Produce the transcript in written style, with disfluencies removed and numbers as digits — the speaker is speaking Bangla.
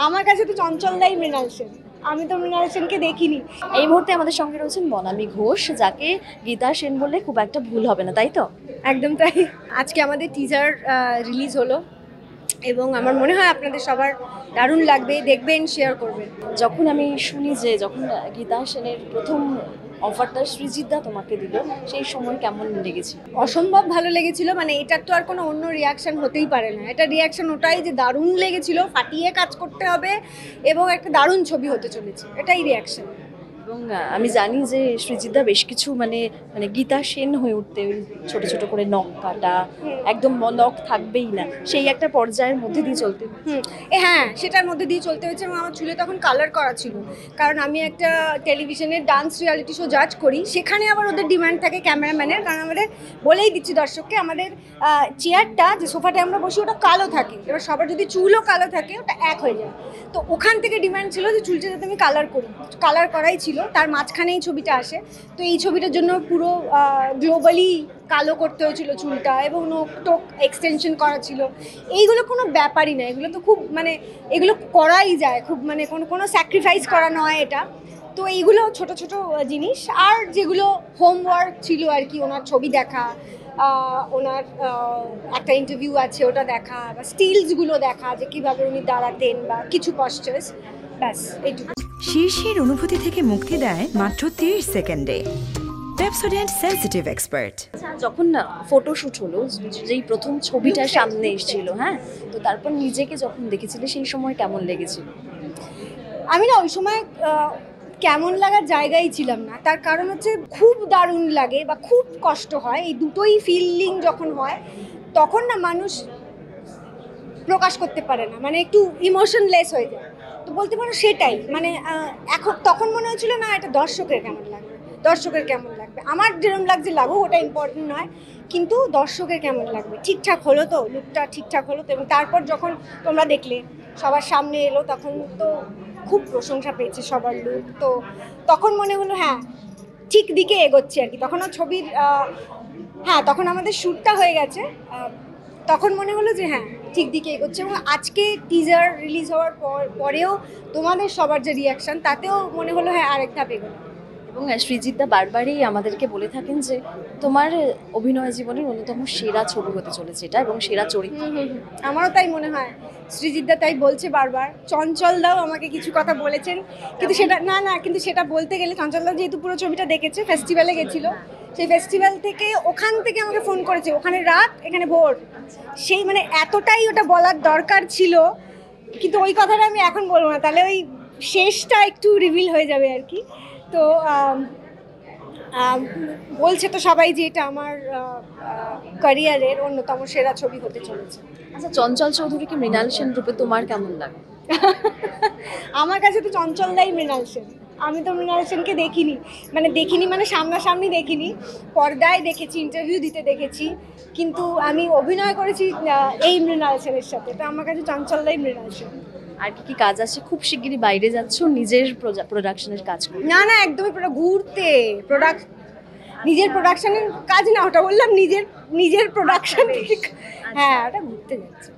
আমার কাছে তো চঞ্চলদাই মৃণাল সেন, আমি তো মৃণাল সেনকে দেখিনি। এই মুহূর্তে আমাদের সঙ্গে রয়েছেন বনামী ঘোষ, যাকে গীতা সেন বললে খুব একটা ভুল হবে না, তাই তো? একদম তাই। আজকে আমাদের টিজার রিলিজ হলো এবং আমার মনে হয় আপনাদের সবার দারুণ লাগবে, দেখবেন, শেয়ার করবেন। যখন আমি শুনি যে যখন গীতা সেনের প্রথম অফারটা সৃজিতদা তোমাকে দিল, সেই সময় কেমন লেগেছিল? অসম্ভব ভালো লেগেছিল, মানে এটার তো আর কোনো অন্য রিয়াকশন হতেই পারে না। এটা রিয়াকশন ওটাই যে দারুণ লেগেছিল, ফাটিয়ে কাজ করতে হবে এবং একটা দারুণ ছবি হতে চলেছে, এটাই রিয়াকশন। এবং আমি জানি যে সৃজিতদা বেশ কিছু মানে মানে গীতা সেন হয়ে উঠতে ওই ছোট ছোট করে নখ কাটা, একদম নখ থাকবেই না, সেই একটা পর্যায়ের মধ্যে দিয়ে চলতে। হ্যাঁ, সেটার মধ্যে দিয়ে চলতে হয়েছে এবং আমার চুলে তখন কালার করা ছিল, কারণ আমি একটা টেলিভিশনের ডান্স রিয়ালিটি শো জাজ করি, সেখানে আবার ওদের ডিমান্ড থাকে ক্যামেরাম্যানের, কারণ আমাদের বলেই দিচ্ছি দর্শককে, আমাদের চেয়ারটা যে সোফাটা আমরা বসি ওটা কালো থাকে, এবার সবার যদি চুলও কালো থাকে ওটা এক হয়ে যায়। তো ওখান থেকে ডিমান্ড ছিল যে চুলটা যাতে আমি কালার করি, কালার করাই ছিল, তার মাঝখানে এই ছবিটা আসে। তো এই ছবিটার জন্য পুরো গ্লোবালি কালো করতে হয়েছিল চুলটা এবং নোক টোক এক্সটেনশন করা ছিল। এইগুলো কোনো ব্যাপারই না, এগুলো তো খুব মানে এগুলো করাই যায়, খুব মানে কোনো স্যাক্রিফাইস করা নয় এটা। তো এইগুলো ছোট ছোট জিনিস, আর যেগুলো হোমওয়ার্ক ছিল আর কি, ওনার ছবি দেখা, ওনার একটা ইন্টারভিউ আছে ওটা দেখা, বা স্টিলসগুলো দেখা যে কীভাবে উনি দাঁড়াতেন বা কিছু পশ্চার্স, ব্যাস এইটুকু। শীর্ষের অনুভূতি থেকে মুক্তি দেয় মাত্র 30 সেকেন্ডে। Pepsodent sensitive expert. যখন ফটোশুট হলো, যেই প্রথম ছবিটা সামনে এসেছিল, হ্যাঁ, তো তারপর নিজেকে যখন দেখেছিলে সেই সময় কেমন লেগেছিল? আমি না ওই সময় কেমন লাগার জায়গায় ছিলাম না, তার কারণ হচ্ছে খুব দারুণ লাগে বা খুব কষ্ট হয়, এই দুটোই ফিলিং যখন হয় তখন না মানুষ প্রকাশ করতে পারে না, মানে একটু ইমোশনলেস হয়ে যায়। তো বলতে পারো সেটাই, মানে এখন তখন মনে হচ্ছিল না এটা দর্শকের কেমন লাগবে, দর্শকের কেমন লাগবে, আমার যেরকম লাগছে লাগুক ওটা ইম্পর্টেন্ট নয়, কিন্তু দর্শকের কেমন লাগবে, ঠিকঠাক হলো তো, লুকটা ঠিকঠাক হলো তো। এবং তারপর যখন তোমরা দেখলে সবার সামনে এলো তখন তো খুব প্রশংসা পেয়েছে সবার লুক, তো তখন মনে হলো হ্যাঁ ঠিক দিকে এগোচ্ছে আর কি। তখনও ছবির হ্যাঁ তখন আমাদের শ্যুটটা হয়ে গেছে, তখন মনে হলো যে হ্যাঁ ঠিক দিকে এগোচ্ছে। এবং আজকে টিজার রিলিজ হওয়ার পরেও তোমাদের সবার যে রিয়াকশান, তাতেও মনে হলো হ্যাঁ আরেক ধাপ এগোলো। এবং সৃজিতদা বারবারই আমাদেরকে বলে থাকেন যে তোমার অভিনয় জীবনের অন্যতম সেরা ছবি হতে চলেছে এটা, এবং সেরা চরিত্র। আমারও তাই মনে হয়, সৃজিতদা তাই বলছে বারবার। চঞ্চলদাও আমাকে কিছু কথা বলেছেন, কিন্তু সেটা কিন্তু সেটা বলতে গেলে চঞ্চলদা যেহেতু পুরো ছবিটা দেখেছে, ফেস্টিভ্যালে গেছিল, সেই ফেস্টিভ্যাল থেকে ওখান থেকে আমাকে ফোন করেছে, ওখানে রাত এখানে ভোর, সেই মানে এতটাই ওটা বলার দরকার ছিল, কিন্তু ওই কথাটা আমি এখন বলবো না, তাহলে ওই শেষটা একটু রিভিল হয়ে যাবে আর কি। তো বলছে তো সবাই যে এটা আমার ক্যারিয়ারের অন্যতম সেরা ছবি হতে চলেছে। আচ্ছা, চঞ্চল চৌধুরীকে মৃণাল সেন রূপে তোমার কেমন লাগে? আমার কাছে তো চঞ্চলদাই মৃণাল সেন, আমি তো মৃণাল সেনকে দেখিনি, মানে সামনাসামনি দেখিনি, পর্দায় দেখেছি, ইন্টারভিউ দিতে দেখেছি, কিন্তু আমি অভিনয় করেছি এই মৃণাল সেনের সাথে, তো আমার কাছে চঞ্চলদাই মৃণাল সেন। আর কি কি কাজ আছে? খুব শিগগিরই বাইরে যাচ্ছ নিজের প্রোডাকশনের কাজ করতে? না একদমই ঘুরতে, নিজের প্রোডাকশনের কাজ না, ওটা বললাম নিজের প্রোডাকশন। হ্যাঁ ওটা ঘুরতে যাচ্ছে।